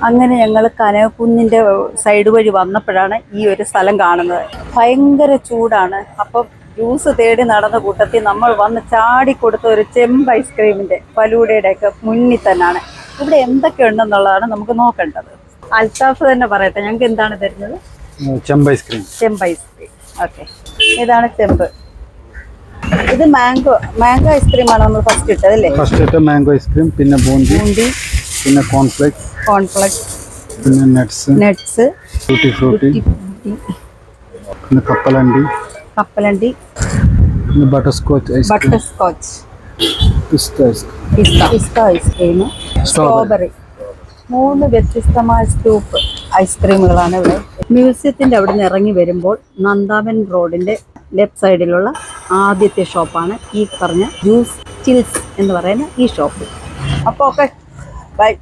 അങ്ങനെ ഞങ്ങൾ കനകക്കുന്നിൻ്റെ സൈഡ് വഴി വന്നപ്പോഴാണ് ഈ ഒരു സ്ഥലം കാണുന്നത്. ഭയങ്കര ചൂടാണ്. അപ്പം ജ്യൂസ് തേടി നടന്ന കൂട്ടത്തിൽ നമ്മൾ വന്ന് ചാടിക്കൊടുത്ത ഒരു ചെമ്പ് ഐസ്ക്രീമിൻ്റെ ഫലൂഡയുടെ ഒക്കെ മുന്നിൽ തന്നെയാണ്. ഇവിടെ എന്തൊക്കെ ഉണ്ടെന്നുള്ളതാണ് നമുക്ക് നോക്കേണ്ടത്. അൽത്താഫ് തന്നെ പറയട്ടെ, ഞങ്ങൾക്ക് എന്താണ് തരുന്നത്? ചെമ്പ് ഐസ്ക്രീം. ചെമ്പ് ഐസ്ക്രീം. ഓക്കെ, ഇതാണ് ചെമ്പ്. ഇത് മാംഗോ ഐസ്ക്രീമാണ് നമ്മൾ ഫസ്റ്റ് ഇട്ടത് അല്ലേ? ഫസ്റ്റ് ഇട്ട മാംഗോ ഐസ്ക്രീം, പിന്നെ ബൂന്തി, പിന്നെ കോൺഫ്ലെക്സ്, പിന്നെ നട്ട്സ്, ഫ്രൂട്ടി, പിന്നെ കപ്പലണ്ടി, പിന്നെ ബട്ടർസ്കോച്ച്, പിസ്ത ഐസ്ക്രീം, സ്ട്രോബെറി. 3 വ്യത്യസ്തമായ സ്കൂപ്പ് ഐസ്ക്രീമുകളാണ് ഇവിടെ. മ്യൂസിയത്തിൻ്റെ അവിടെ നിന്ന് ഇറങ്ങി വരുമ്പോൾ നന്ദാവൻ റോഡിൻ്റെ ലെഫ്റ്റ് സൈഡിലുള്ള ആദ്യത്തെ ഷോപ്പാണ് ഈ പറഞ്ഞ ജ്യൂസ് ചിൽസ് എന്ന് പറയുന്ന ഈ ഷോപ്പ്. അപ്പോൾ ഓക്കെ, ബൈ.